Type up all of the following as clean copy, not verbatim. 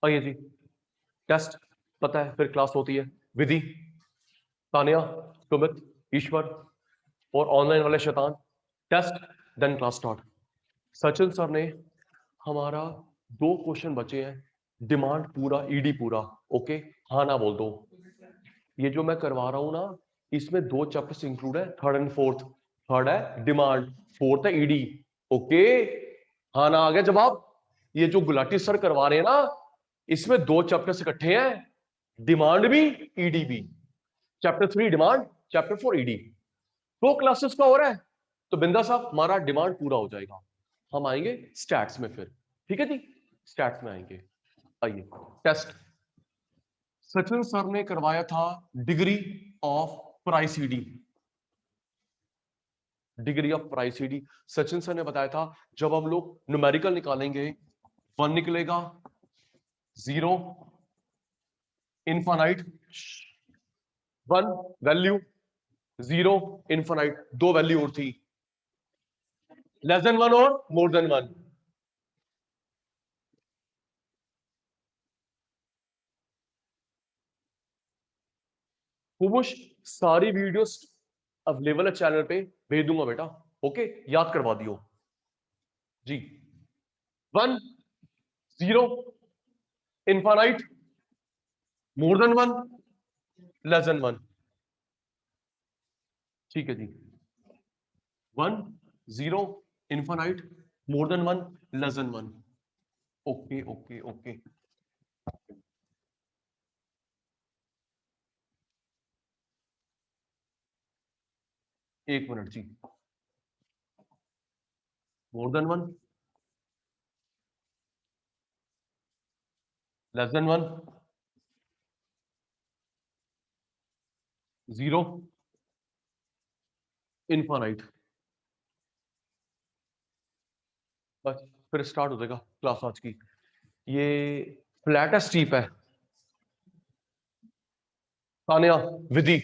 आइए जी, टेस्ट पता है, फिर क्लास होती है। विधि, तानिया, सुमित, ईश्वर और ऑनलाइन वाले शैतान। Test then class start. Sachin sir ने हमारा 2 क्वेश्चन बचे हैं, डिमांड पूरा, ईडी पूरा। ओके, हाँ ना बोल दो। ये जो मैं करवा रहा हूं ना, इसमें 2 चैप्टर्स इंक्लूड है, थर्ड एंड फोर्थ। थर्ड है डिमांड, फोर्थ है ईडी। ओके, हाँ ना आ गया जवाब। ये जो गुलाटी सर करवा रहे हैं ना, इसमें 2 चैप्टर्स इकट्ठे हैं, डिमांड भी ईडी भी। Chapter 3 demand, chapter 4 ED. 2 classes का हो रहा है, तो बिंदा साहब हमारा डिमांड पूरा हो जाएगा। हम आएंगे स्टैट्स में फिर, ठीक है जी, स्टैट्स में आएंगे। आइए टेस्ट। सचिन सर ने करवाया था degree of price ED. Degree of price ED Sachin sir ने बताया था, जब हम लोग न्यूमेरिकल निकालेंगे 1 निकलेगा, 0 इनफाइनाइट, 1 वैल्यू, 0 इनफाइनाइट, 2 वैल्यू और थी, लेस देन 1 और मोर देन 1। कुमुश सारी वीडियोस अवेलेबल है चैनल पे, भेज दूंगा बेटा। ओके, याद करवा दियो जी। 1 0 infinite, more than 1, less than 1। ठीक है जी, 1 0 infinite, more than 1, less than 1। Okay okay okay, एक मिनट जी। More than 1, less than 1, 0 infinite. बस फिर स्टार्ट हो जाएगा क्लास आज की। ये फ्लैट है, स्टीप है? तानिया, विधि,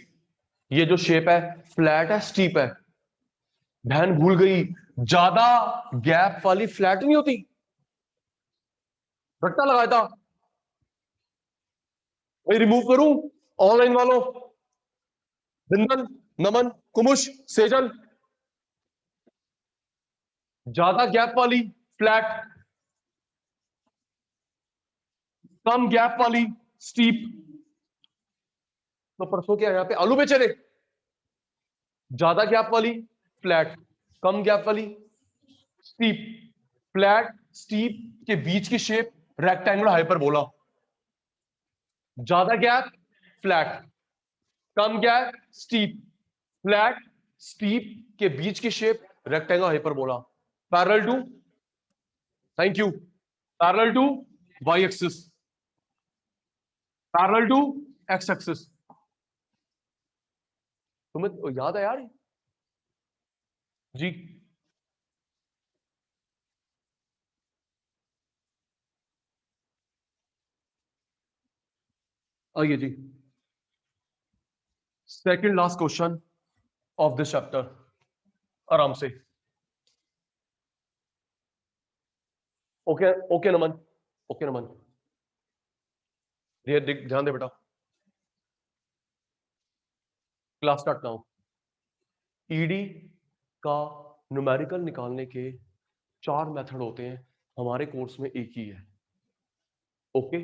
ये जो शेप है फ्लैट है स्टीप है? बहन भूल गई, ज्यादा गैप वाली फ्लैट नहीं होती, रट्टा लगाया था भाई। रिमूव करूं ऑनलाइन वालों? बिंदन, नमन, कुमुश, सेजल, ज्यादा गैप वाली फ्लैट, कम गैप वाली स्टीप। तो परसों क्या यहां पे आलू बेचे थे? ज्यादा गैप वाली फ्लैट, कम गैप वाली स्टीप। फ्लैट स्टीप के बीच की शेप रेक्टेंगुलर हाइपरबोला। ज्यादा गैप फ्लैट, कम गैप स्टीप। फ्लैट स्टीप के बीच की shape rectangle hyperbola, parallel to, thank you, parallel to Y axis, parallel to X axis. तुम्हें याद है यार जी? आइए जी, second last question of this chapter, आराम से। Okay okay Naman, okay Naman, ध्यान दे बेटा। Class start now. ईडी का न्यूमेरिकल निकालने के 4 मेथड होते हैं, हमारे कोर्स में एक ही है। ओके,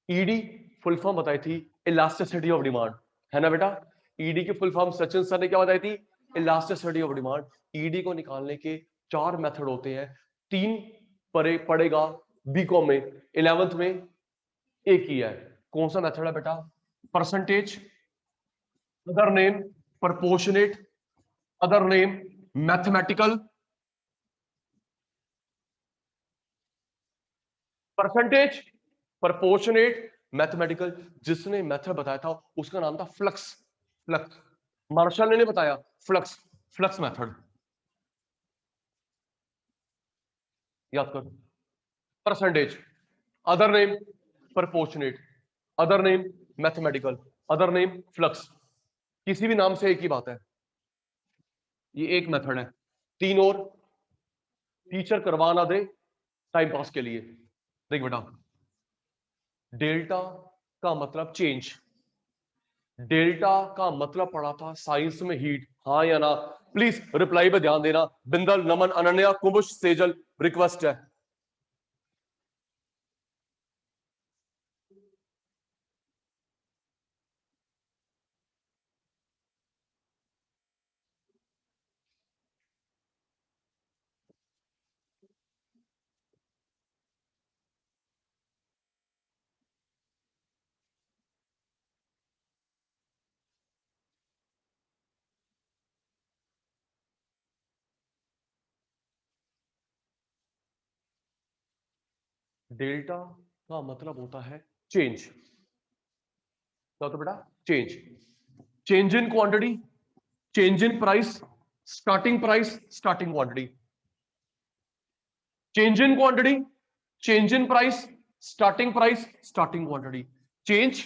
ईडी फुल फॉर्म बताई थी, इलास्टिसिटी ऑफ डिमांड, है ना बेटा? ईडी की फुल फॉर्म सचिन सर ने क्या बताई थी? Elasticity of demand. ईडी को निकालने के 4 मेथड होते हैं, 3 पड़ेगा बीकॉम में, 11th में एक ही है। कौन सा मेथड है बेटा? Percentage, other name proportionate, other name mathematical. Percentage, proportionate, mathematical, जिसने मेथड बताया था उसका नाम था फ्लक्स। फ्लक्स मार्शल ने नहीं बताया, फ्लक्स, फ्लक्स मेथड याद कर। Percentage, other name proportionate, other name mathematical, other name flux, किसी भी नाम से एक ही बात है, ये एक मेथड है। तीन और टीचर करवा ना दे टाइम पास के लिए। देख बेटा, डेल्टा का मतलब चेंज, डेल्टा का मतलब पढ़ा था साइंस में हीट, हाँ या ना? प्लीज रिप्लाई पे ध्यान देना। बिंदल, नमन, अनन्या, कुमुश, सेजल, रिक्वेस्ट है। डेल्टा का मतलब होता है चेंज, तो बेटा change, change in quantity, change in price, starting price, starting quantity, change in quantity, change in price, starting price, starting quantity, change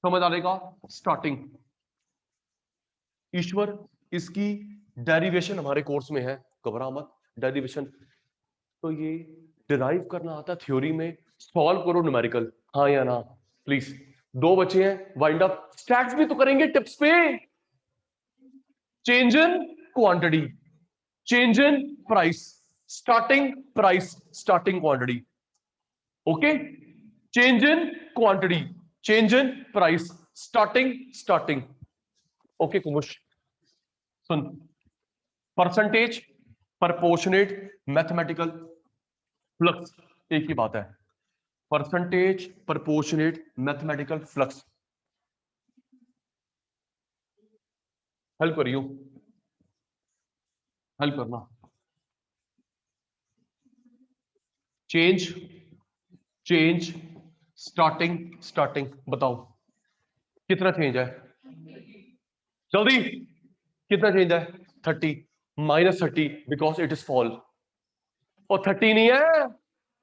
समझ आएगा, स्टार्टिंग। ईश्वर, इसकी डेरिवेशन हमारे कोर्स में है, घबरा मत, डेरिवेशन तो ये डिराइव करना आता है थ्योरी में, सॉल्व करो न्यूमेरिकल, हाँ या ना? प्लीज, दो बचे हैं, वाइंड अप, स्टैट्स भी तो करेंगे टिप्स पे। Change in quantity, change in price, starting price, starting quantity, okay? Change in quantity, change in price, starting, starting, okay Kumush सुन, परसेंटेज, प्रपोर्शनेट, मैथमेटिकल, फ्लक्स, एक ही बात है, percentage, proportionate, mathematical, flux. Help करियो, हेल्प करना। Change, change, starting, starting, बताओ कितना change है? जल्दी, कितना चेंज है? 30, -30 बिकॉज इट इज फॉल, और 30 नहीं है,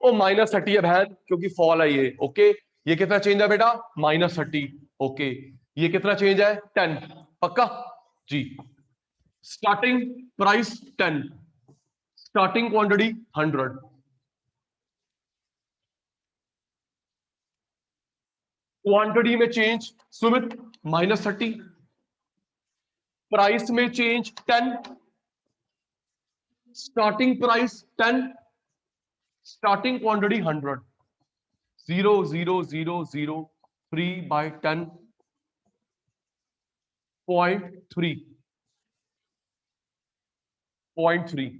ओ -30 है बहन, क्योंकि फॉल है ये, ओके? ये कितना चेंज है बेटा? -30, ओके? ये कितना चेंज है? 10, पक्का जी। Starting price 10, starting quantity 100, quantity में चेंज सुमित -30, प्राइस में change 10, starting price 10, starting quantity 100, 0 0 0 0 3 by 10 0.3,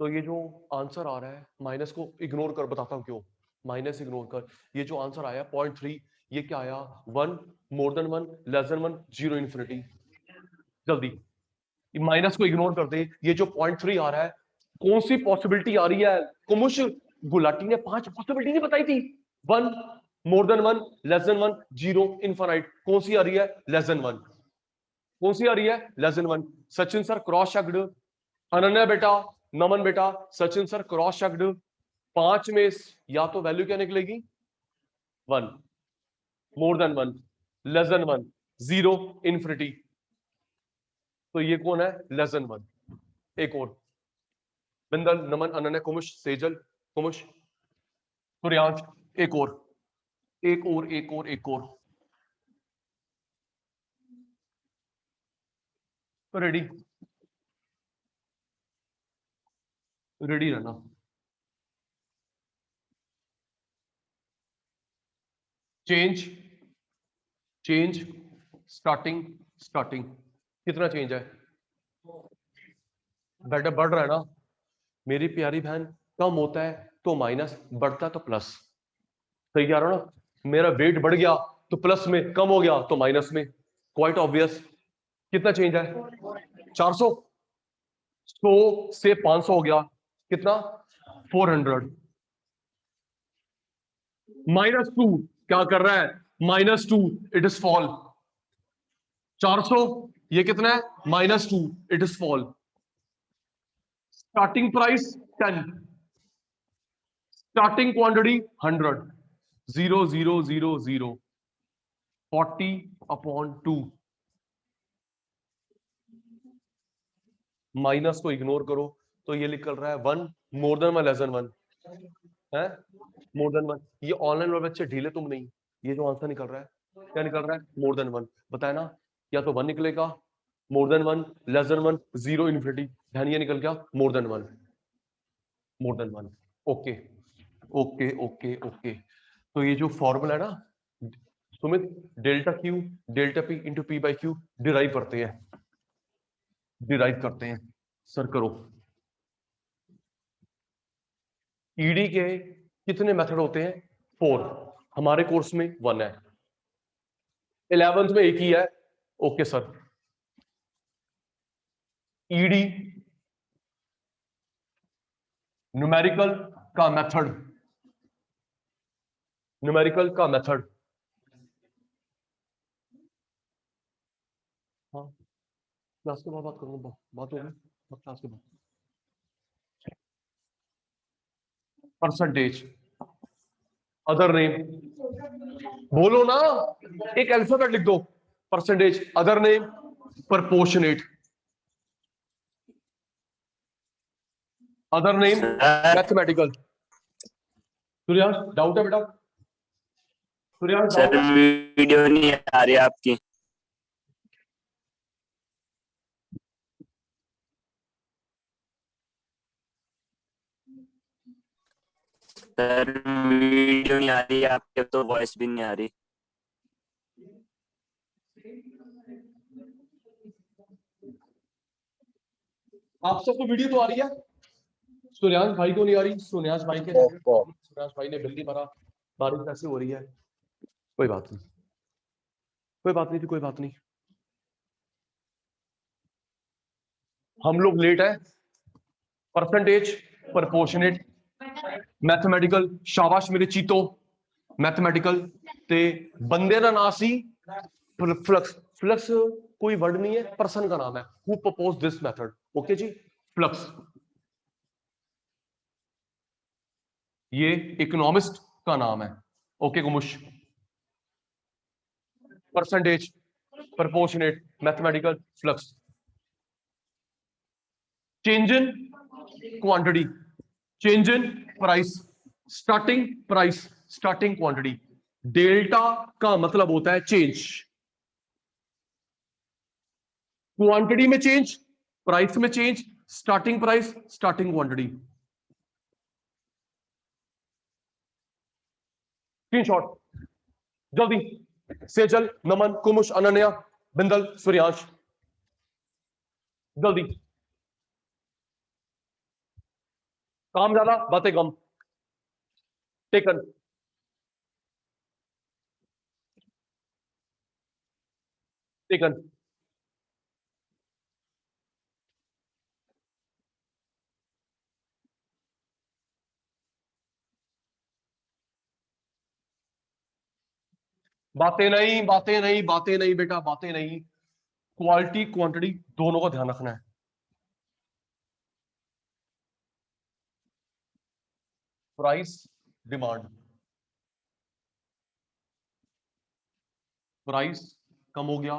तो ये जो आंसर आ रहा है, माइनस को इग्नोर कर, बताता हूं क्यों, माइनस इग्नोर कर, ये जो आंसर आया 0.3, ये क्या आया? 1, मोर देन 1, लेस देन 1, 0 इन्फिनिटी। जल्दी माइनस को इग्नोर कर दे, ये जो 0.3 आ रहा है, कौन सी पॉसिबिलिटी आ रही है? कुमुश, गुलाटी ने 5 पॉसिबिलिटी नहीं बताई थी, 1, मोर देन 1, लेस देन 1, 0 इनफाइनाइट, कौन सी आ रही है? लेस देन 1, कौन सी आ रही है? Less than 1। Sachin sir cross checked, Ananya बेटा, नमन बेटा, सचिन सर क्रॉस चेक्ड, 5 में या तो वैल्यू क्या निकलेगी? 1, मोर देन 1, लेस देन 1, 0 इन्फिनिटी, तो ये कौन है? Less than 1। एक और, बिंदल, नमन, अनन्या, कुमुश, सेजल, कुमुश, सूर्यांश, एक और, एक और, एक और, एक और, रेडी, रेडी रहना। चेंज, चेंज, स्टार्टिंग, स्टार्टिंग, कितना चेंज है? बेटा बढ़ रहा है ना मेरी प्यारी बहन, कम होता है तो माइनस, बढ़ता है तो प्लस, सही कह रहा हूं ना? मेरा वेट बढ़ गया तो प्लस में, कम हो गया तो माइनस में, क्वाइट ऑब्वियस। कितना चेंज है? 400, 100 से 500 हो गया, कितना? 400, -2 क्या कर रहा है? -2 इट इज फॉल। 400 ये कितना है? -2 it is fall. Starting price 10, starting quantity 100, 0 0 0 0, 40/2। Minus को इग्नोर करो तो ये निकल रहा है 1 मोर देन 1 लेस देन 1 है, मोर देन 1। ये ऑनलाइन वाले बच्चे ढीले तुम नहीं, ये जो आंसर निकल रहा है क्या निकल रहा है? मोर देन 1। बताया ना, या तो 1 निकलेगा मोर देन 1, लेस देन 1, 0 इन्फिनिटी, ध्यान ये निकल गया मोर देन 1, मोर than 1। Okay okay okay okay. तो ये जो फॉर्मूला है ना Sumit, delta Q delta P into P by Q derive करते हैं, डिराइव करते हैं। सर करो। ईडी के कितने मेथड होते हैं? 4। हमारे कोर्स में 1 है, 11th में एक ही है। Okay sir. ईडी न्यूमेरिकल का मेथड, न्यूमेरिकल का मेथड। हाँ क्लास के बाद बात करूंगा, बात होगी क्लास के बाद। परसेंटेज, अदर नेम, बोलो ना, एक अल्फाबेट लिख दो। Percentage, other name, proportionate, other name, mathematical. Suryansh doubt है बेटा? सूर्यांश सर वीडियो नहीं आ रही आपकी। सर वीडियो नहीं आ रही आपके, तो वॉइस भी नहीं आ रही। आप सबको वीडियो तो आ रही है, सूर्यांश भाई को नहीं आ रही। सूर्यांश भाई के सूर्यांश भाई ने बिल्ली भरा, बारिश कैसे हो रही है? कोई बात नहीं, कोई बात नहीं थी, कोई बात नहीं। हम लोग लेट है। परसेंटेज, प्रपोर्शनेट, मैथमेटिकल, शाबाश मेरे चीतो। मैथमेटिकल ते बंदे का नाम सी फ्लक्स। फ्लक्स कोई वर्ड नहीं है, पर्सन का नाम है। Who propose this method? Okay जी, फ्लक्स। ये इकोनॉमिस्ट का नाम है। Okay Kumush. Percentage, proportionate, mathematical, flux. Change in quantity, change in price, starting price, starting quantity. Delta का मतलब होता है चेंज, क्वांटिटी में चेंज, प्राइस में change, starting price, starting quantity. Screenshot जल्दी। सेजल, नमन, कुमुश, अनन्या, बिंदल, सूर्यांश, जल्दी। काम ज्यादा बातें कम। Taken, taken. बातें नहीं, बातें नहीं, बातें नहीं बेटा, बातें नहीं। क्वालिटी क्वांटिटी दोनों का ध्यान रखना है। प्राइस, डिमांड, प्राइस कम हो गया।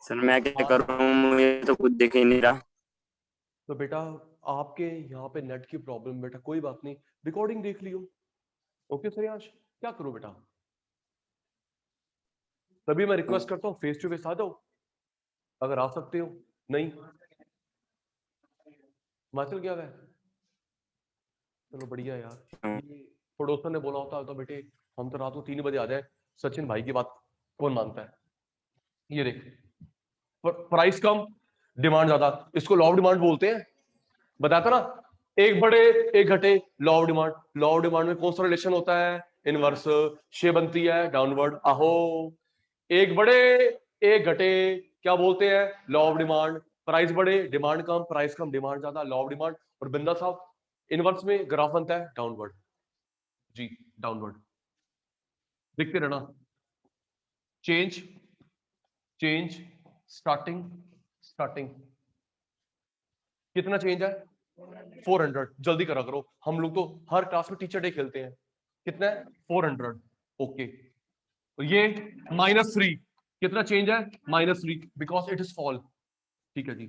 सर मैं क्या करूं, मुझे तो कुछ दिख ही नहीं रहा। तो बेटा आपके यहाँ पे नेट की प्रॉब्लम बेटा, कोई बात नहीं, रिकॉर्डिंग देख लियो। ओके सूर्यांश, क्या करो बेटा? तभी मैं रिक्वेस्ट करता हूँ फेस टू फेस आ जाओ, अगर आ सकते हो। नहीं हिमाचल गया है, चलो बढ़िया यार। ये पड़ोसन ने बोला होता तो बेटे हम तो रात को 3 बजे आ जाए, सचिन भाई की बात कौन मानता है? ये देख, प्राइस कम, डिमांड ज्यादा, इसको लॉ ऑफ डिमांड बोलते हैं। बताता ना, एक बढ़े एक घटे, law of demand. Law of demand में कौन सा रिलेशन होता है? इनवर्स। शेप बनती है डाउनवर्ड। आहो, एक बढ़े एक घटे, क्या बोलते हैं? Law of demand. प्राइस बढ़े डिमांड कम, प्राइस कम डिमांड ज्यादा, लॉ ऑफ डिमांड। और बिंदा साहब इनवर्स में ग्राफ बनता है डाउनवर्ड। जी डाउनवर्ड। देखते रहना। चेंज चेंज स्टार्टिंग स्टार्टिंग कितना चेंज है 400। जल्दी करा करो, हम लोग तो हर क्लास में टीचर डे खेलते हैं। कितना है 400। ओके, तो ये -3 कितना चेंज है -3 बिकॉज इट इज फॉल। ठीक है जी।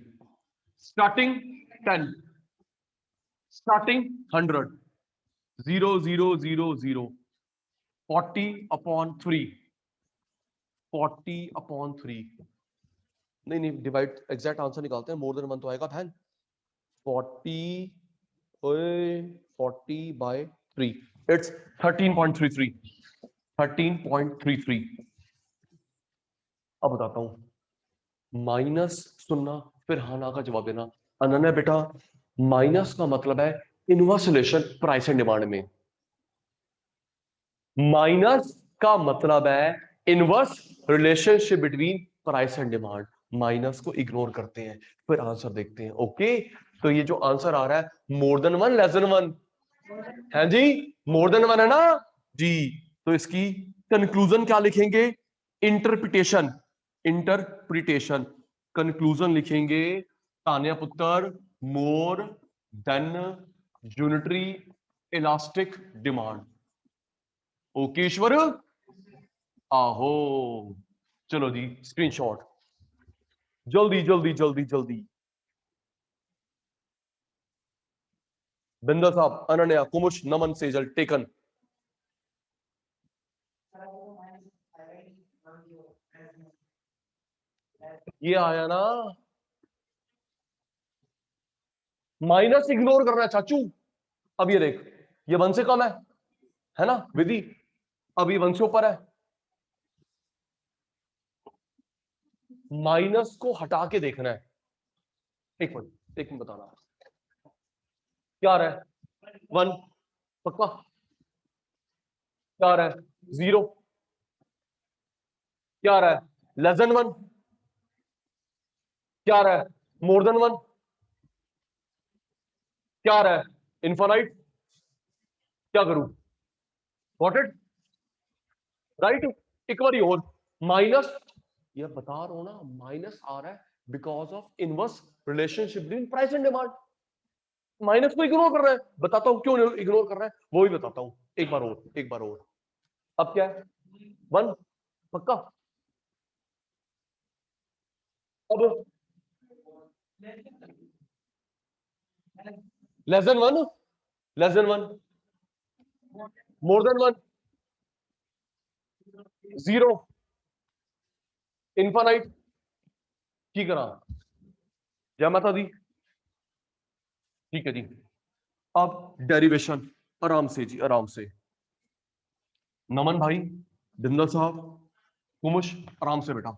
स्टार्टिंग 10 स्टार्टिंग 100 0 0 0 0 40/3 40/3 नहीं नहीं डिवाइड एग्जैक्ट आंसर निकालते हैं। मोर देन 1 तो आएगा बहन। 40 40/3 इट्स 13.33 13.33। अब बताता हूं माइनस सुनना फिर हाँ ना का जवाब देना। अनन्या बेटा माइनस का मतलब है inverse relation price and demand में। माइनस का मतलब है inverse relationship between price and demand. Minus को इग्नोर करते हैं, फिर आंसर देखते हैं। ओके, तो ये जो आंसर आ रहा है मोर देन 1 लेस देन 1 है जी, मोर देन 1 है ना जी। तो इसकी कंक्लूजन क्या लिखेंगे? इंटरप्रिटेशन इंटरप्रिटेशन कंक्लूजन लिखेंगे तान्या पुत्र more than unitary elastic demand. Okay Ishwar आहो, चलो जी स्क्रीनशॉट जल्दी जल्दी जल्दी जल्दी। बिंदर साहब, अनन्या, कुमुश, नमन, सेजल टेकन। ये आया ना, माइनस इग्नोर करना है चाचू। अब ये देख, ये 1 से कम है ना विधि? अब ये 1 से ऊपर है। माइनस को हटा के देखना है। एक मिनट बताना क्या आ रहा है 1 पक्का, क्या आ रहा है 0, क्या आ रहा है लेस देन 1, क्या आ रहा है मोर देन 1, क्या आ रहा है इनफाइनाइट। क्या करूं? Got it right. एक बार और माइनस, ये बता रहा हूं ना माइनस आ रहा है because of inverse relationship between price and demand. Minus को इग्नोर कर रहा है, बताता हूं क्यों इग्नोर कर रहा है, वो भी बताता हूं। एक बार और एक बार और। अब क्या है 1 पक्का। अब लेस देन 1 लेस देन 1 मोर देन 1 0 इनफाइनाइट। की करा जय माता दी। ठीक है जी। अब डेरिवेशन आराम से जी आराम से। नमन भाई, बिंदल साहब, कुमुश आराम से बेटा।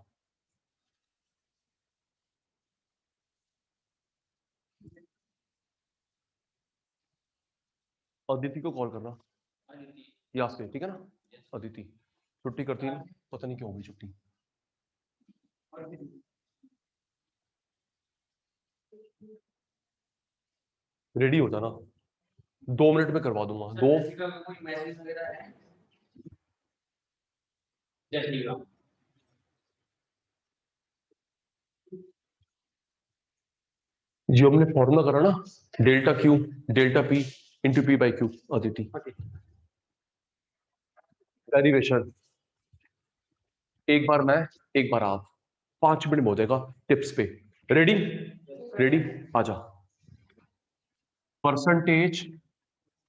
अदिति को कॉल करना याद से, ठीक है ना? अदिति छुट्टी करती है, पता नहीं क्यों हुई छुट्टी। रेडी हो जाना, 2 मिनट में करवा दूंगा। 2 कोई मैसेज वगैरह है? जो हमने फॉर्मूला करा ना, delta Q delta P into P by Q. Aditi derivation एक बार मैं एक बार आप, 5 मिनट में हो जाएगा टिप्स पे। रेडी रेडी आजा। Percentage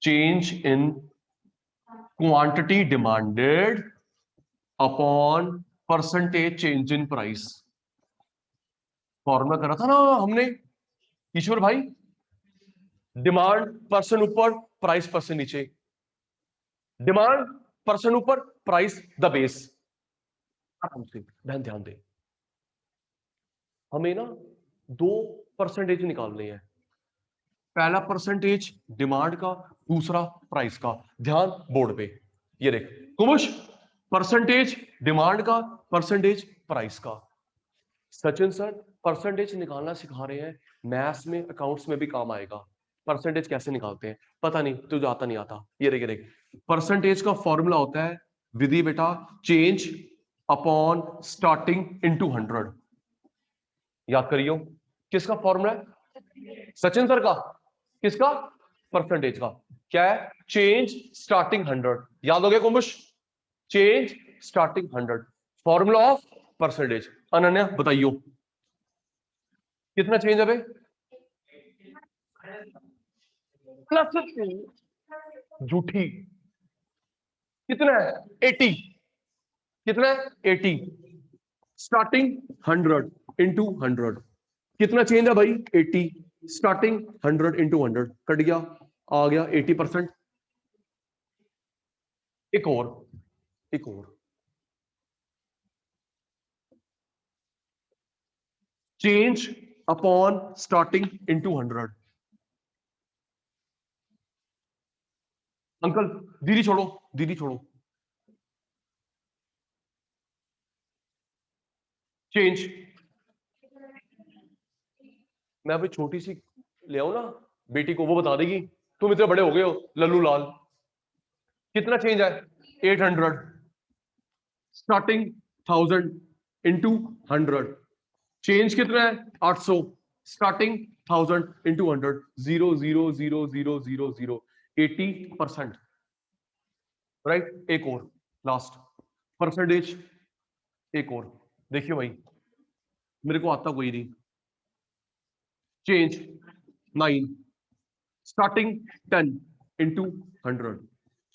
change in quantity demanded upon percentage change in price. Formula करा था ना हमने ईश्वर भाई, डिमांड परसेंट ऊपर प्राइस परसेंट नीचे। डिमांड परसेंट ऊपर प्राइस द बेस। आराम से ध्यान ध्यान दे, हमें ना 2 परसेंटेज निकालने हैं। पहला परसेंटेज डिमांड का, दूसरा प्राइस का। ध्यान बोर्ड पे, ये देख कुमुश, परसेंटेज डिमांड का, परसेंटेज प्राइस का। सचिन सर परसेंटेज निकालना सिखा रहे हैं, मैथ्स में अकाउंट्स में भी काम आएगा। परसेंटेज कैसे निकालते हैं पता नहीं, तुझे आता नहीं आता। ये देख परसेंटेज का फॉर्मूला होता है विधि बेटा चेंज अपॉन स्टार्टिंग इनटू 100। याद करियो, किसका फॉर्मूला है? सचिन सर का। किसका? परसेंटेज का। क्या है? Change starting 100। याद हो गया Kumush? Change starting 100, formula of percentage. Ananya बताइयो कितना चेंज है भाई? प्लस झूठी। कितना है? 80। कितना है? 80। Starting 100 into 100। कितना चेंज है भाई? 80। स्टार्टिंग 100 इंटू 100 कट गया, आ गया 80%। एक और, एक और। Change upon starting into 100। Uncle दीदी छोड़ो, दीदी छोड़ो। चेंज, मैं अभी छोटी सी ले आऊं ना बेटी को, वो बता देगी। तुम इतने बड़े हो गए हो लल्लू लाल। कितना चेंज है? 800। Starting 1000 into 100। चेंज कितना है? 800। Starting 1000 into 100। 0 0 0 0 0 0। 80%। राइट। एक और लास्ट परसेंटेज। एक और देखियो भाई, मेरे को आता कोई नहीं। Change 9। Starting 10 into 100।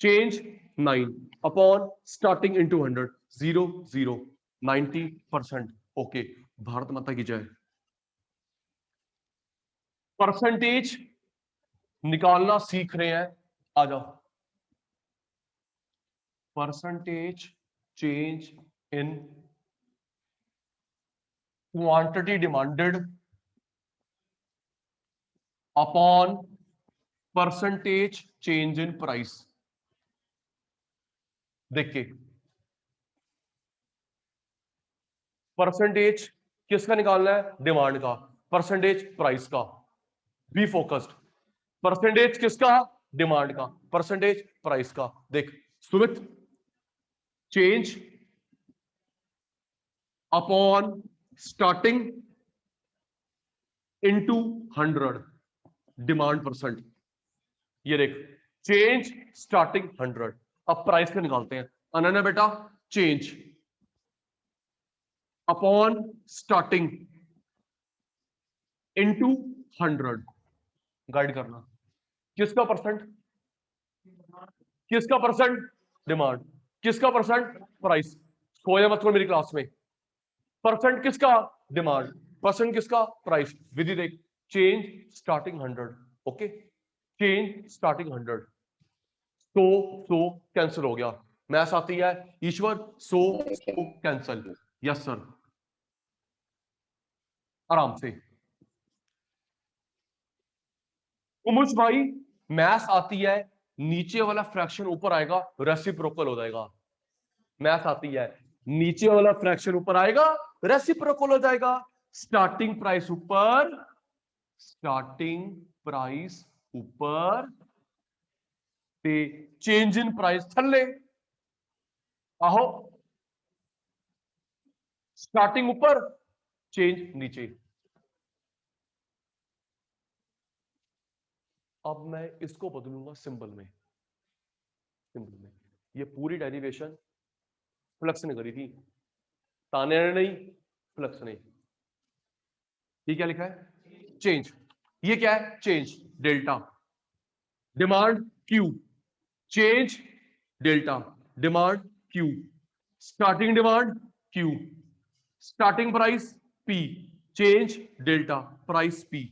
Change 9 upon starting into 100। 0 0। 90%। Okay, Bharat माता की जय। परसेंटेज निकालना सीख रहे हैं, आ जाओ। Percentage change in quantity demanded upon percentage change in price. देख के परसेंटेज किसका निकालना है? डिमांड का। परसेंटेज प्राइस का। Be focused. परसेंटेज किसका? डिमांड का। परसेंटेज प्राइस का। देख Sumit, change upon starting into 100 demand percent. ये देख, चेंज स्टार्टिंग 100। अब प्राइस का निकालते हैं। अनन्या बेटा, change upon starting into 100। Guide करना। किसका परसेंट? किसका परसेंट? डिमांड। किसका परसेंट? प्राइस। सोया मत करो मेरी क्लास में। परसेंट किसका? डिमांड। परसेंट किसका? प्राइस। विधि देख, change starting 100। Okay, change starting 100। सो कैंसिल हो गया। मैथ्स आती है ईश्वर? सो कैंसिल। यस सर, आराम से। उमुश भाई, मैथ्स आती है, नीचे वाला फ्रैक्शन ऊपर आएगा, रेसिप्रोकल हो जाएगा। मैथ्स आती है, नीचे वाला फ्रैक्शन ऊपर आएगा, रेसिप्रोकल हो जाएगा। स्टार्टिंग प्राइस ऊपर, स्टार्टिंग प्राइस ऊपर ते चेंज इन प्राइस थल्ले। आहो, स्टार्टिंग ऊपर, चेंज नीचे। अब मैं इसको बदलूंगा सिंबल में। सिंबल में ये पूरी डेरिवेशन फ्लक्स ने करी थी, ताने ने नहीं, फ्लक्स ने। ये क्या लिखा है? चेंज। ये क्या है? Change delta. Demand Q, change delta. Demand Q, starting demand Q, starting price P, change delta, price P.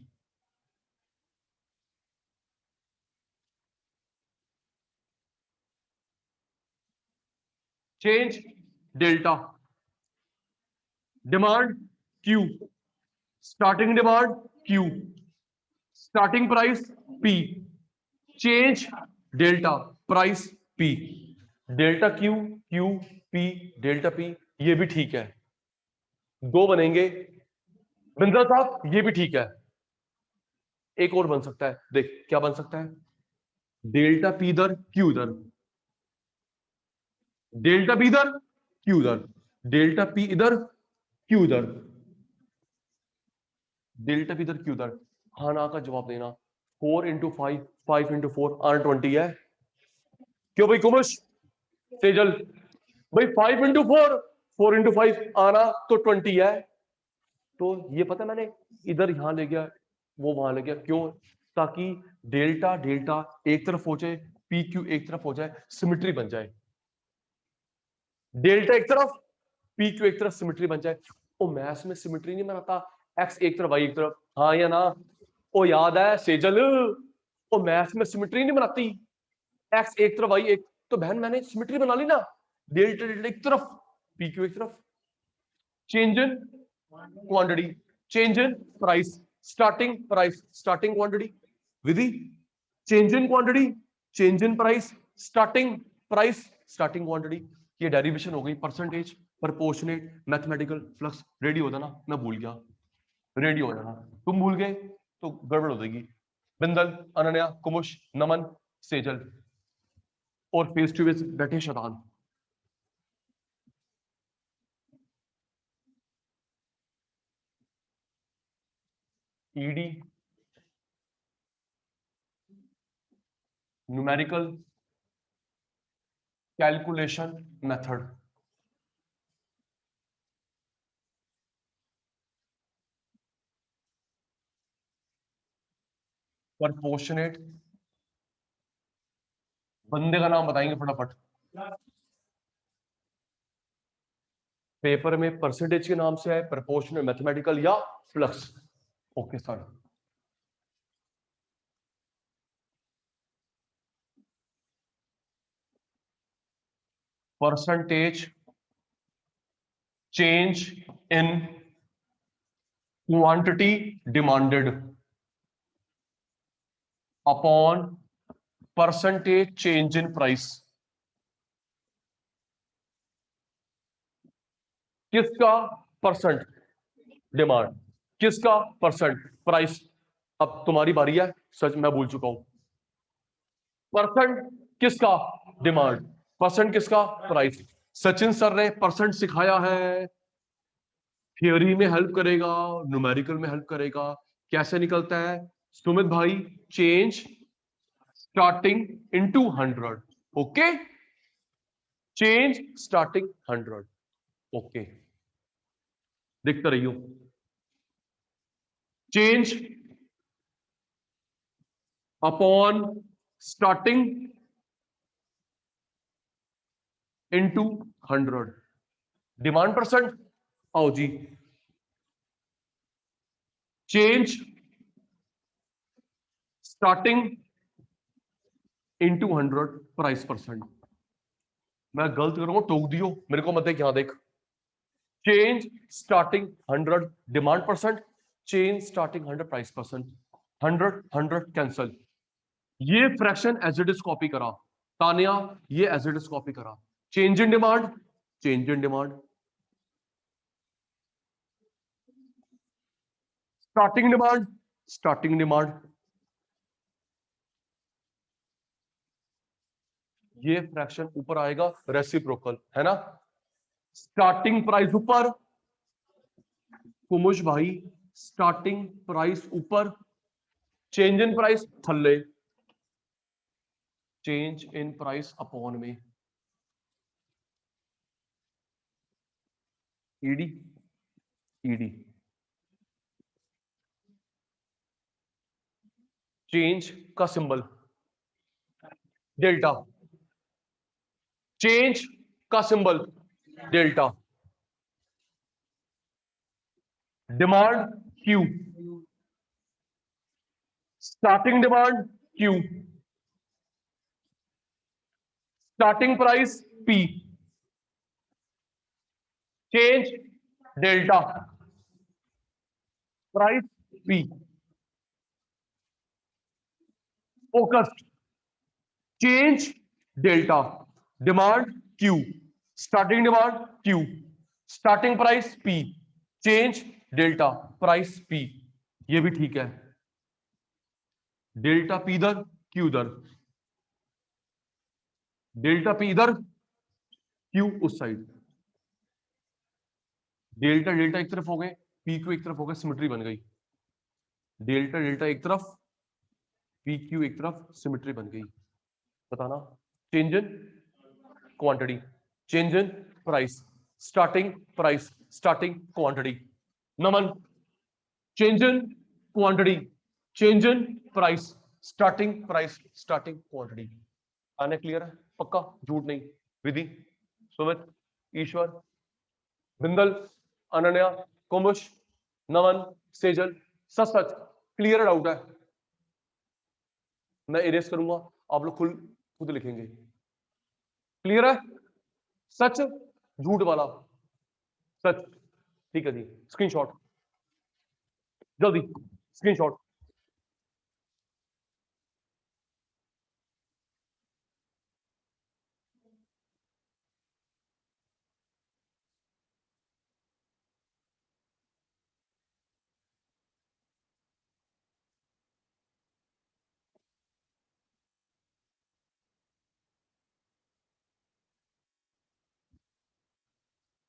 Change delta, demand Q, starting demand Q, starting price P, change delta, price P. Delta Q, Q P, delta P, ये भी ठीक है। दो बनेंगे। बिंदु साहब ये भी ठीक है। एक और बन सकता है, देख क्या बन सकता है? डेल्टा पी इधर, क्यू इधर। डेल्टा पी इधर, क्यू इधर, डेल्टा पी इधर, क्यू इधर, डेल्टा पी इधर, क्यू इधर। हाँ ना का जवाब देना। 4 इंटू 5, 5 इंटू 4 आर 20 है। क्यों भाई कुमश, तेजल भाई 5 इंटू 4, 4 इंटू 5 आना तो 20 है। तो ये पता मैंने इधर यहां ले गया, वो वहां ले गया, क्यों? ताकि डेल्टा डेल्टा एक तरफ हो जाए, पी क्यू एक तरफ हो जाए, सिमेट्री बन जाए। डेल्टा एक तरफ, पी क्यू एक तरफ, सिमेट्री बन जाए। ओ मैथ्स में सिमेट्री नहीं बनाता, एक्स एक तरफ वाई एक तरफ, हाँ या ना? ओ याद है सेजल, ओ मैथ्स में सिमेट्री नहीं बनाती, एक्स एक तरफ वाई एक। तो बहन मैंने सिमेट्री बना ली ना, डेल्टा डेल्टा एक तरफ, पी क्यू एक तरफ। Change in quantity, change in price, starting quantity. Vidhi, change in quantity, change in price, starting price, starting quantity. ये डेरिवेशन हो गई percentage, proportionate, mathematical flux. Ready होता ना, मैं भूल गया, रेडी हो जाना। तुम भूल गए तो गड़बड़ हो जाएगी। बिंदल, अनन्या, कुमुश, नमन, सेजल और फेस टू फेस बैठे शतान। ED, numerical calculation method. Proportionate, बंदे का नाम बताएंगे फटाफट। पेपर में परसेंटेज के नाम से है, प्रपोर्शनेट, मैथमेटिकल या flux. Okay sir. Percentage change in quantity demanded upon percentage change in price. किसका परसेंट डिमांड, किसका परसेंट प्राइस। अब तुम्हारी बारी है, सच मैं भूल चुका हूं। परसेंट किसका डिमांड, परसेंट किसका प्राइस। सचिन सर ने परसेंट सिखाया है, थियोरी में हेल्प करेगा, न्यूमेरिकल में हेल्प करेगा। कैसे निकलता है सुमित भाई? Change starting into 100। Okay, change starting 100। Okay, देखते रहियो। Change upon starting into 100, demand percent. आओ जी, change starting into 100 price percent. मैं गलत करूंगा टोक दियो, मेरे को मत देख, यहां देख। Change starting 100 demand percent, change starting 100 price percent. 100 100 cancel. ये fraction as it is copy करा तानिया, ये एज इट इज कॉपी करा। Change in demand, change in demand, starting demand, starting demand. ये फ्रैक्शन ऊपर आएगा, रेसिप्रोकल है ना। स्टार्टिंग प्राइस ऊपर, कुमुश भाई, स्टार्टिंग प्राइस ऊपर, चेंज इन प्राइस थल्ले, चेंज इन प्राइस अपॉन में ईडी, ईडी। चेंज का सिंबल डेल्टा, चेंज का symbol delta, demand Q, starting demand Q, starting price P, change delta, price P. Focused, change delta, demand Q, starting demand Q, starting price P, change delta, price P. ये भी ठीक है। Delta P इधर, Q इधर, delta P इधर, Q उस side, delta delta एक तरफ हो गए, पी क्यू एक तरफ हो गए, सिमेट्री बन गई। डेल्टा डेल्टा एक तरफ, पी क्यू एक तरफ, सिमेट्री बन गई। बताना, change in quantity, change in price, starting price, starting quantity. Naman, change in quantity, change in price, starting price, starting quantity. आने क्लियर है? पक्का, झूठ नहीं। विधि, सुमित, ईश्वर, बिंदल, अनन्या, कुमुश, नमन, सेजल, सच सच क्लियर डाउट है? मैं इरेज करूंगा, आप लोग खुद लिखेंगे। क्लियर है? सच, झूठ वाला? सच। ठीक है जी, स्क्रीनशॉट जल्दी, स्क्रीनशॉट।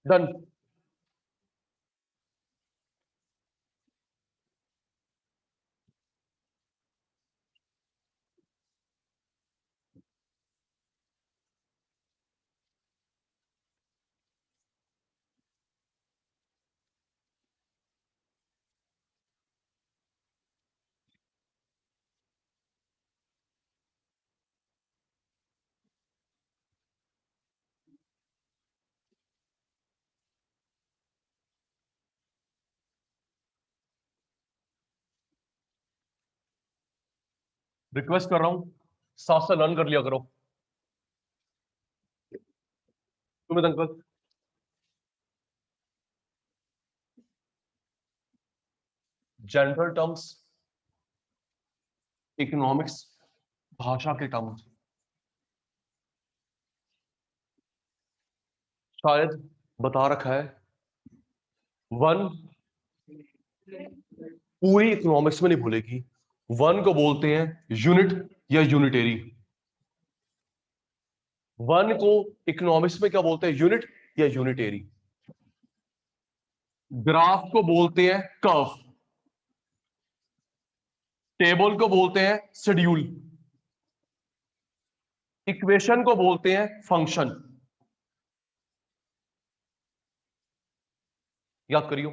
डन। रिक्वेस्ट कर रहा हूं, साथ से लर्न कर लिया करो। Sumit uncle, general terms, economics, भाषा के टर्म्स, शायद बता रखा है। वन पूरी इकोनॉमिक्स में नहीं भूलेगी। वन को बोलते हैं यूनिट या यूनिटेरी। वन को इकोनॉमिक्स में क्या बोलते हैं? यूनिट या यूनिटेरी। ग्राफ को बोलते हैं कर्व, टेबल को बोलते हैं शेड्यूल, इक्वेशन को बोलते हैं फंक्शन। याद करियो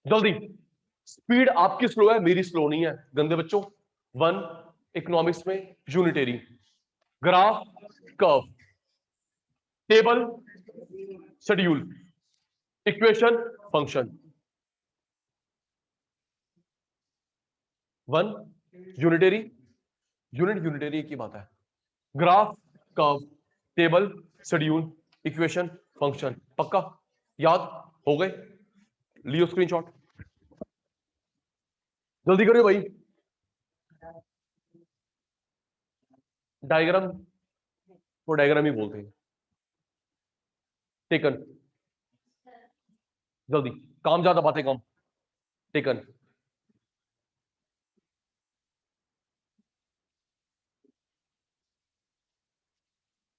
जल्दी। स्पीड आपकी स्लो है, मेरी स्लो नहीं है गंदे बच्चों। वन इकोनॉमिक्स में unitary, graph curve, table schedule, equation function. One unitary, unit unitary की बात है। Graph curve, table schedule, equation function. पक्का याद हो गए? लियो स्क्रीनशॉट, जल्दी करियो भाई। डायग्राम को डायग्राम ही बोलते हैं। टेकन, जल्दी, काम ज्यादा बातें कम। टेकन,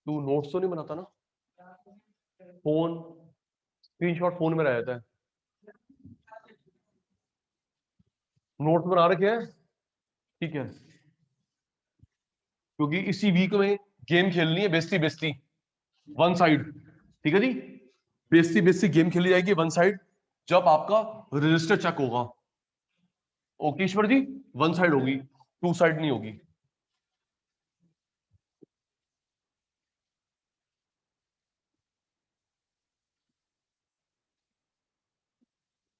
तू नोट्स तो नहीं बनाता ना? फोन, स्क्रीनशॉट फोन में रह जाता है। नोट्स बना रखे हैं? ठीक है, क्योंकि इसी वीक में गेम खेलनी है, बेस्ती बेस्ती वन साइड। ठीक है जी, बेस्ती बेस्ती गेम खेली जाएगी वन साइड, जब आपका रजिस्टर चेक होगा। ओके ईश्वर जी, वन साइड होगी, टू साइड नहीं होगी।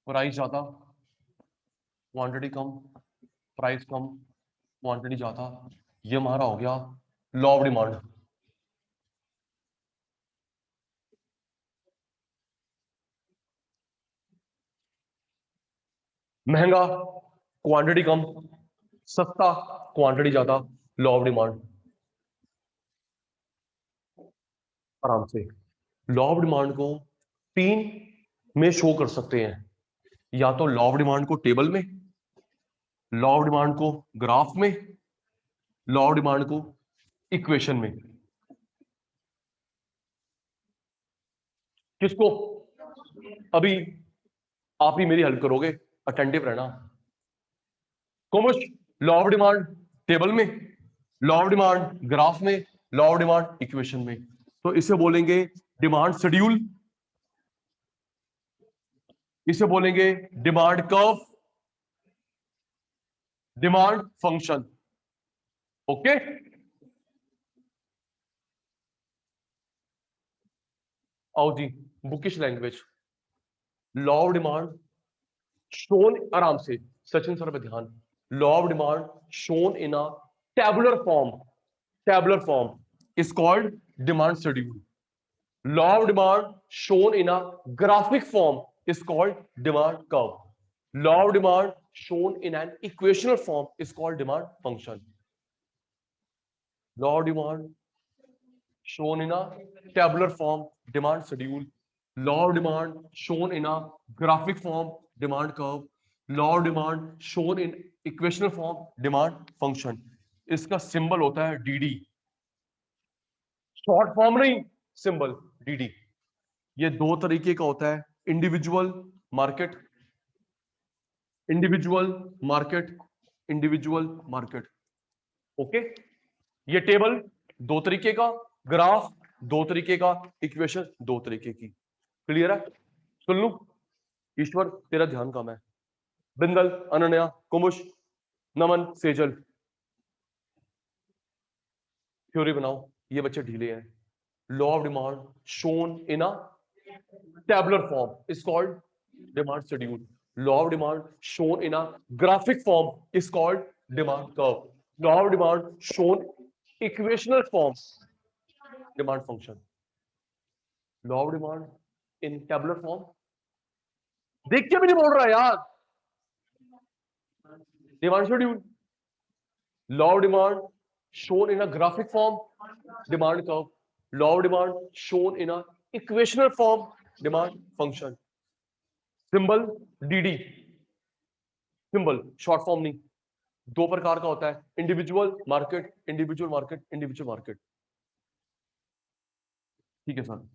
प्राइस ज्यादा, क्वांटिटी कम, प्राइस कम, क्वांटिटी ज्यादा। ये हमारा हो गया लॉ ऑफ डिमांड। महंगा, क्वांटिटी कम, सस्ता, क्वांटिटी ज्यादा, लॉ ऑफ डिमांड। आराम से लॉ ऑफ डिमांड को तीन में शो कर सकते हैं, या तो लॉ ऑफ डिमांड को टेबल में, लॉ ऑफ डिमांड को ग्राफ में, लॉ ऑफ डिमांड को इक्वेशन में। किसको? अभी आप ही मेरी हेल्प करोगे, अटेंटिव रहना। Commerce law of demand table में, लॉ ऑफ डिमांड ग्राफ में, लॉ ऑफ डिमांड इक्वेशन में। तो इसे बोलेंगे डिमांड शेड्यूल, इसे बोलेंगे demand curve, demand function. Okay, आओ जी, bookish language. Law of demand shown, आराम से सचिन सर पे ध्यान। Law of demand shown in a tabular form, tabular form is called demand schedule. Law of demand shown in a graphic form is called demand curve. Law of demand shown in an equational form is called demand function. Law of demand shown in a tabular form, demand schedule. Law of demand shown in a graphic form, demand curve. Law of demand shown in equational form, demand function. इसका symbol होता है dd, short form नहीं, symbol dd। ये दो तरीके का होता है, individual market, individual market, individual market. Okay, ये टेबल दो तरीके का, ग्राफ दो तरीके का, इक्वेशन दो तरीके की। क्लियर है? सुन लू, ईश्वर तेरा ध्यान कम है। बिंदल, अनन्या, कुमुश, नमन, सेजल, थ्योरी बनाओ। ये बच्चे ढीले हैं। Law of demand shown in a tabular form is called demand schedule. Law of demand shown in a graphic form is called demand curve. Law of demand shown equational form, demand function. Law of demand in tabular form, देख के भी नहीं बोल रहा यार, demand schedule. Law of demand shown in a graphic form, demand curve. Law of demand shown in a equational form, demand function. Symbol dd, symbol short form नहीं। दो प्रकार का होता है, individual market, individual market, individual market. ठीक है sir,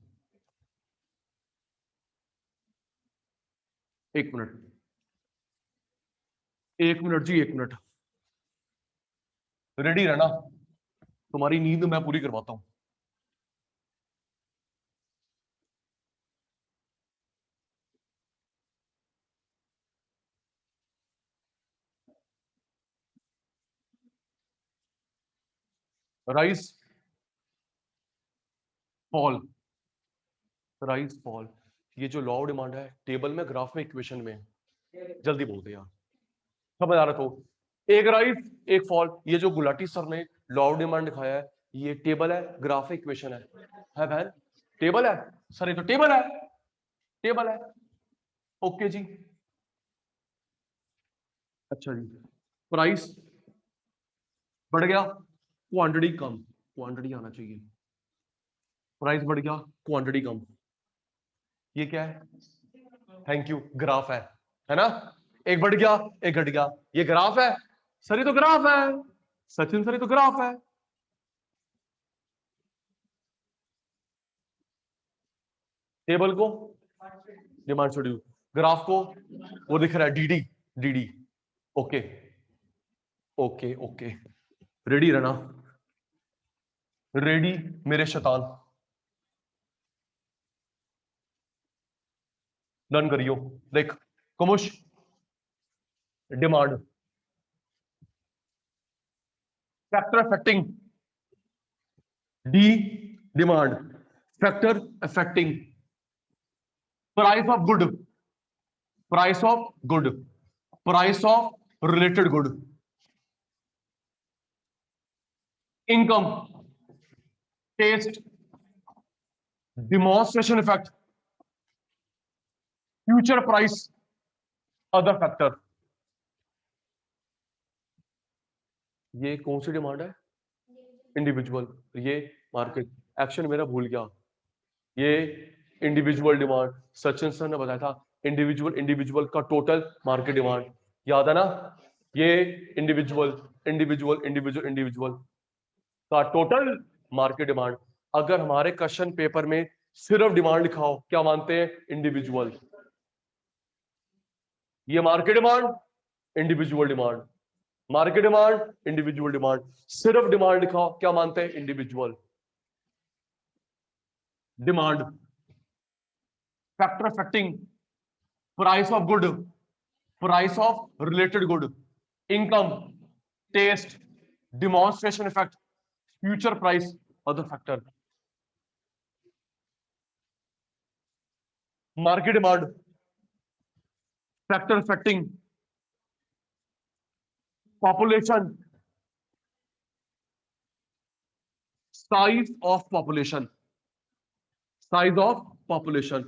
एक minute, एक मिनट जी, एक मिनट। रेडी रहना, तुम्हारी नींद मैं पूरी करवाता हूं। राइस फॉल, राइस फॉल, ये जो लॉ ऑफ डिमांड है, टेबल में, ग्राफ में, इक्वेशन में, जल्दी बोल दे यार, समझ आ रहा तो। एक राइस एक फॉल, ये जो गुलाटी सर ने लॉ ऑफ डिमांड दिखाया है, ये टेबल है, ग्राफ है, इक्वेशन है बहन? टेबल है सर, ये तो टेबल है, टेबल है। ओके जी, अच्छा जी। प्राइस बढ़ गया, क्वांटिटी कम, क्वांटिटी आना चाहिए। प्राइस बढ़ गया, क्वांटिटी कम, ये क्या है? थैंक यू, ग्राफ है ना? एक बढ़ गया एक घट गया, ये ग्राफ है सर, ये तो ग्राफ है सचिन सर, ये तो ग्राफ है। टेबल को डिमांड शेड्यूल, ग्राफ को वो दिख रहा है dd, dd। Okay okay okay, ready रहना, रेडी मेरे शैतान, डन करियो। देख Kumush, demand, factor affecting, D demand, factor affecting price of good, price of good, price of related good, income, taste, demonstration effect, future price, other factor. ये कौन सी demand है? Individual, ये मार्केट। एक्शन मेरा भूल गया, ये इंडिविजुअल डिमांड, सचिन सर ने बताया था इंडिविजुअल, इंडिविजुअल का टोटल मार्केट डिमांड, याद है ना? ये इंडिविजुअल, इंडिविजुअल, इंडिविजुअल, इंडिविजुअल का टोटल मार्केट डिमांड। अगर हमारे क्वेश्चन पेपर में सिर्फ डिमांड दिखाओ, क्या मानते हैं? इंडिविजुअल। ये market demand, individual demand, market demand, individual demand. सिर्फ डिमांड दिखाओ, क्या मानते हैं? Individual. Demand, factor affecting price of good, price of related good, income, taste, demonstration effect, future price, other factor. Market demand, factor affecting population, size of population, size of population,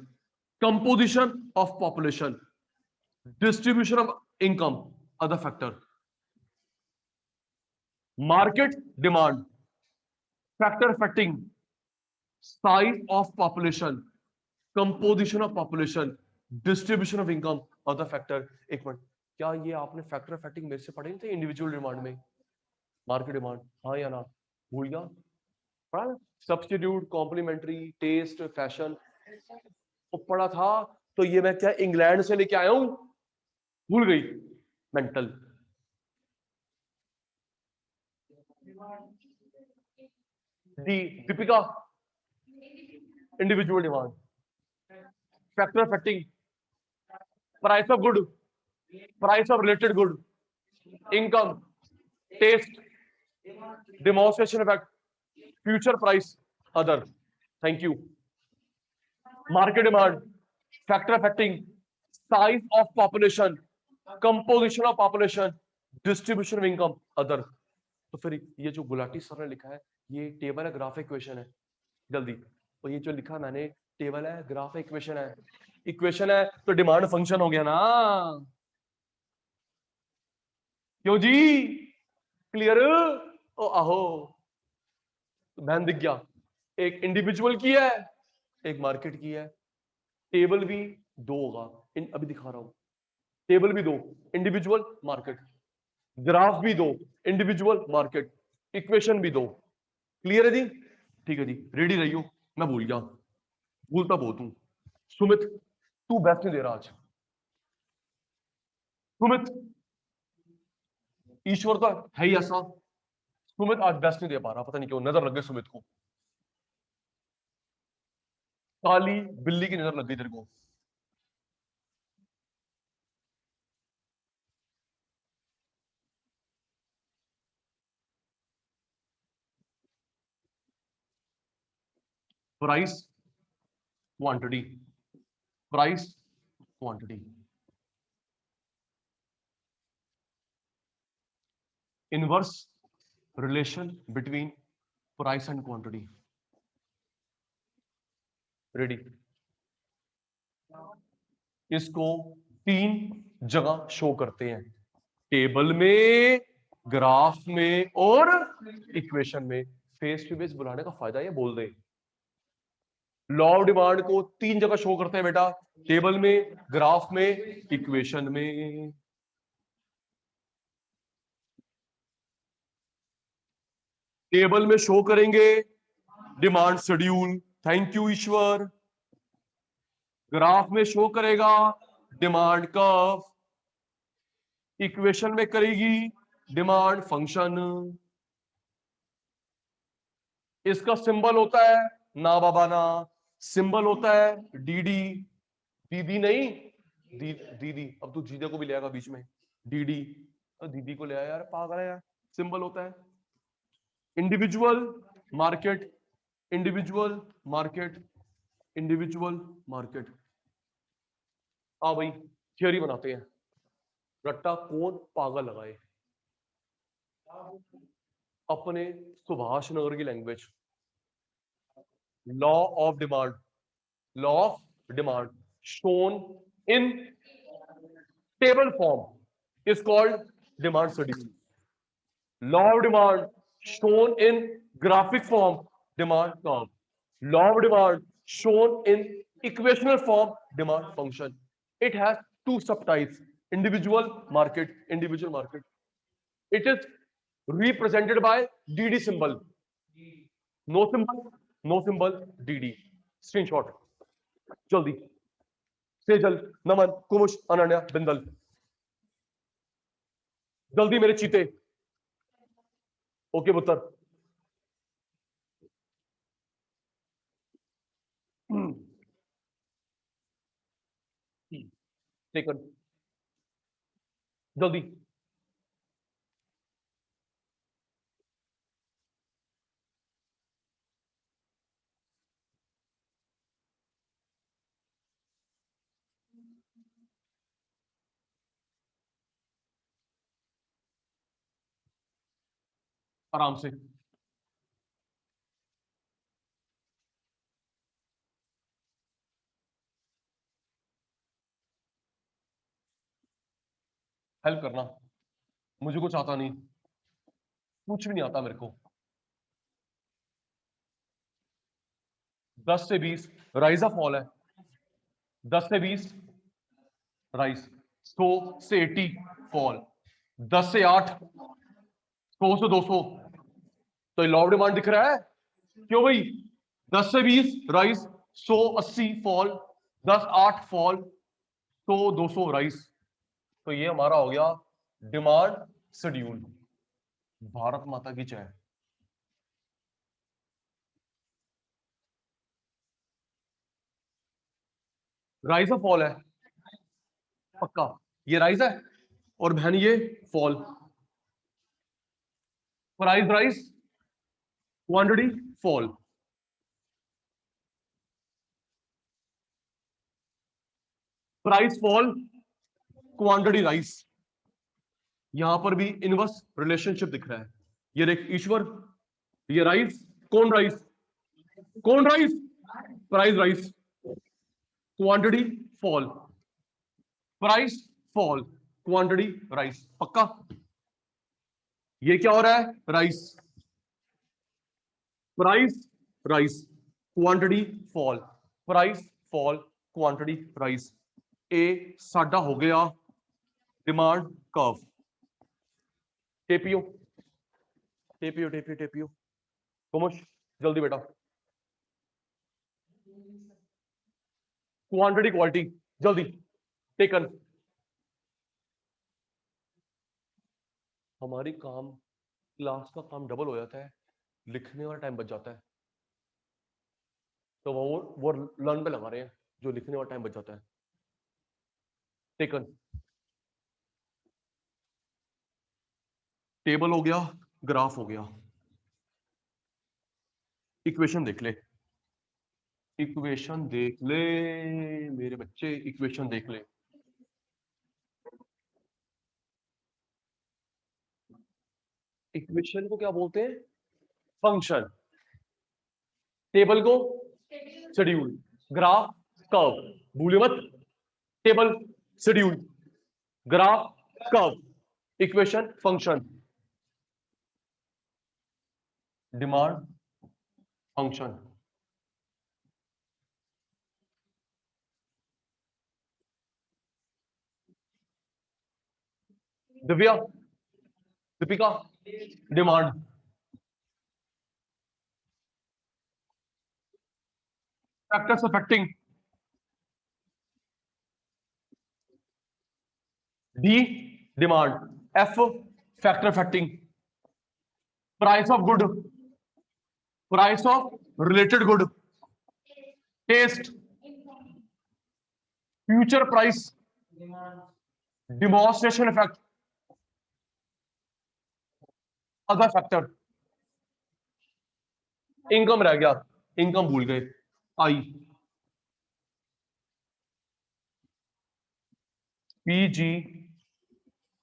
composition of population, distribution of income, other factor. Market demand, factor affecting size of population, composition of population, distribution of income, other factor. एक minute, क्या ये आपने factor affecting मेरे से पढ़े नहीं थे individual demand में? मार्केट डिमांड, हाँ या ना? भूल गया? पढ़ा ना? सब्स्टिट्यूट, कॉम्प्लीमेंट्री, टेस्ट, फैशन, वो पढ़ा था। तो ये मैं क्या इंग्लैंड से लेके आया हूं? भूल गई? मेंटल। दी Deepika, individual demand, factor affecting price of good, price of related good, income, taste, demonstration effect, future price, other. Thank you. Market demand, factor affecting size of population, composition of population, distribution of income, other. तो फिर ये जो Gulati sir ने लिखा है, ये table है, graph equation है? जल्दी। तो ये जो लिखा मैंने, टेबल है, ग्राफ इक्वेशन है? इक्वेशन है तो डिमांड फंक्शन हो गया ना? क्यों जी? क्लियर? ओ आहो, बहन दिख गया। एक इंडिविजुअल की है, एक मार्केट की है। टेबल भी दो होगा, अभी दिखा रहा हूं। टेबल भी दो, इंडिविजुअल, मार्केट। ग्राफ भी दो, इंडिविजुअल, मार्केट। इक्वेशन भी दो। क्लियर है जी? ठीक है जी, रेडी रहियो। मैं भूल गया, भूलता बहुत हूं। सुमित, तू बेस्ट नहीं दे रहा आज। सुमित, ईश्वर तो है ही ऐसा, सुमित आज बेस्ट नहीं दे पा रहा, पता नहीं क्यों, नजर लग गई सुमित को। काली बिल्ली की नजर लग गई तेरे को। Price, quantity, price, quantity, inverse relation between price and quantity. Ready? इसको तीन जगह शो करते हैं, टेबल में, ग्राफ में और इक्वेशन में। फेस टू फेस बुलाने का फायदा ये बोल दे। लॉ ऑफ डिमांड को तीन जगह शो करते हैं बेटा, टेबल में, ग्राफ में, इक्वेशन में। टेबल में शो करेंगे demand schedule, thank you Ishwar. Graph में शो करेगा डिमांड कर्व, इक्वेशन में करेगी डिमांड फंक्शन। इसका सिंबल होता है ना बाबा ना, सिंबल होता है डीडी। दीदी नहीं, दीदी। अब तू जीजा को भी ले आएगा बीच में, डीडी। तो दीदी को ले आया यार, पागल है यार। सिंबल होता है individual, market, individual, market, individual, market. हाँ भाई, थियोरी बनाते हैं। रट्टा कौन पागल लगाए? अपने सुभाष नगर की language. Law of demand, law of demand shown in table form is called demand schedule. Law of demand shown in graphic form, demand curve. Law of demand shown in equational form, demand function. It has two subtypes, individual market, individual market. It is represented by DD symbol. No symbol, no symbol, DD. Screenshot जल्दी। सेजल, नमन, कुमुश, अनन्या, बिंदल, जल्दी मेरे चीते। Okay पुत्र। Taken, जल्दी। आराम से। Help करना, मुझे कुछ आता नहीं, कुछ भी नहीं आता मेरे को। 10 से 20 राइज ऑफ फॉल है। 10 से 20 राइज, 100 से 80 फॉल, 10 से 8 100 से 200। तो ये लॉ ऑफ डिमांड दिख रहा है क्यों भाई? 10 से 20 राइज, 100 80 फॉल, 10 8 फॉल, 100 200 राइज। तो ये हमारा हो गया डिमांड शेड्यूल। भारत माता की जय। राइज ऑफ फॉल है पक्का, ये राइज है और बहन ये fall. Price rise, quantity fall. Price fall, quantity rise. यहां पर भी इनवर्स रिलेशनशिप दिख रहा है। ये देख ईश्वर, ये राइज, कौन राइज? कौन rise? Price rise, quantity fall, price fall, quantity rise. पक्का? ये क्या हो रहा है? Rise, price rise, quantity fall, price fall, quantity rise. ए साडा हो गया डिमांड कर्व। टेपियो टेपियो टेपियो टेपियो, कुमुश जल्दी बेटा। क्वांटिटी क्वालिटी जल्दी। टेकन। हमारी काम, क्लास का काम डबल हो जाता है, लिखने वाला टाइम बच जाता है। तो वो लर्न पे लगा रहे हैं, जो लिखने वाला टाइम बच जाता है। टेकन। टेबल हो गया, ग्राफ हो गया, इक्वेशन देख ले। इक्वेशन देख ले मेरे बच्चे, इक्वेशन देख ले। इक्वेशन को क्या बोलते हैं? फंक्शन। टेबल को शेड्यूल, ग्राफ कर्व, भूले मत। Table schedule, graph curve, equation function, demand function. Divya, Deepika, demand. Factors affecting, D demand, F factor affecting, price of good, price of related good, taste, future price, demonstration effect, other factor. Income रह गया, income भूल गए। I PG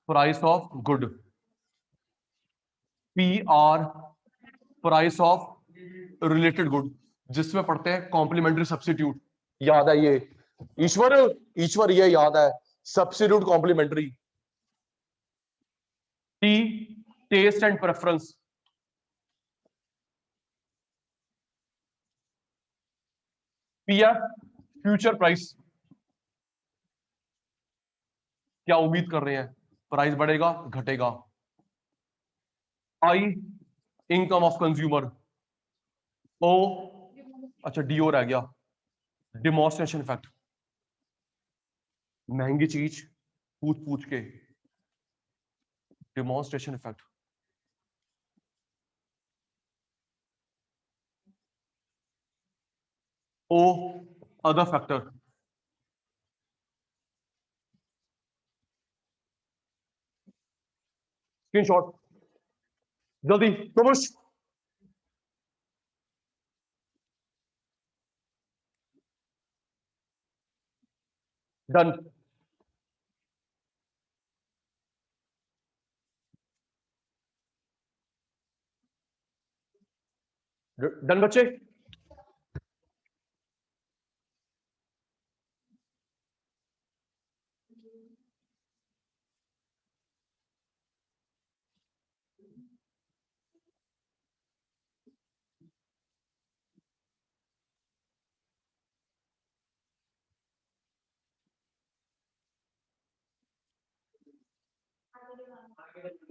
price of good, P R price of related good, जिसमें पढ़ते हैं complementary substitute. याद है ये ईश्वर, ईश्वर ये याद है, substitute complementary. T taste and preference, PF future price. क्या उम्मीद कर रहे हैं? प्राइस बढ़ेगा घटेगा। I income of consumer. ओ अच्छा डीओ रह गया, डेमोन्स्ट्रेशन इफेक्ट, महंगी चीज पूछ पूछ के, डेमोन्स्ट्रेशन इफेक्ट। ओ अदर फैक्टर, स्क्रीनशॉट जल्दी प्रमुश। डन। डन बच्चे।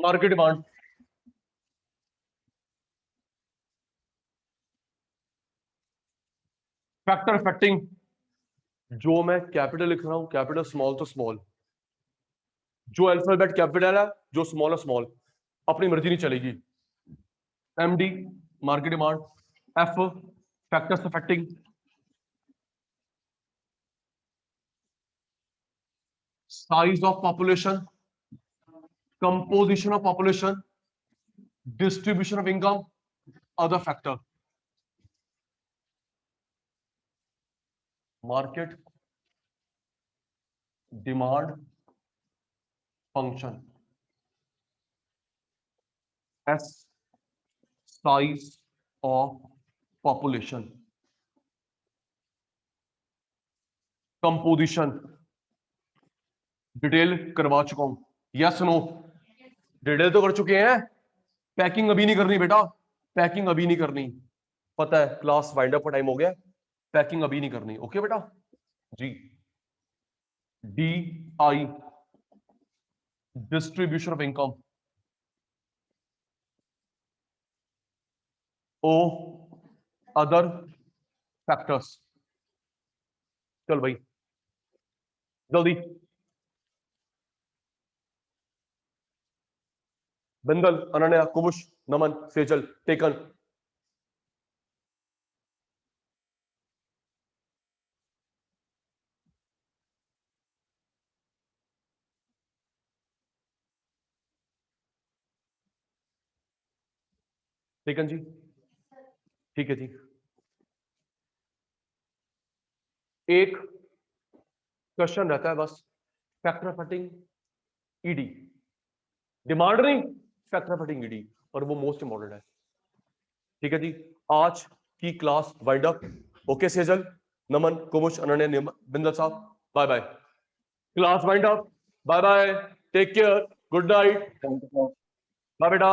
मार्केट डिमांड, फैक्टर अफेक्टिंग, जो मैं कैपिटल लिख रहा हूं, कैपिटल स्मॉल तो स्मॉल, जो अल्फाबेट कैपिटल है, जो स्मॉल है स्मॉल, अपनी मर्जी नहीं चलेगी। MD market demand, F factors affecting, size of population, composition of population, distribution of income, other factor. Market demand function, S size of population, composition, detail करवा चुका हूं, यस नो, डिटेल तो कर चुके हैं, पैकिंग अभी नहीं करनी बेटा, पैकिंग अभी नहीं करनी, पता है क्लास वाइंड अप का टाइम हो गया, पैकिंग अभी नहीं करनी। ओके बेटा जी। D I distribution of income, O other factors. चल भाई जल्दी, बिंदल, अनन्या, कुमुश, नमन, सेजल, टेकन। टेकन जी, ठीक है जी। एक क्वेश्चन रहता है बस, फैक्टर अफेक्टिंग ईडी, डिमांड नहीं, फैक्टर अफेक्टिंग ईडी, और वो मोस्ट इंपॉर्टेंट है। ठीक है जी, आज की class wind up. Okay Sejal, Naman, Kumush, Ananya, Bindal साहब, bye bye. Class wind up, bye bye, take care, good night, bye बेटा।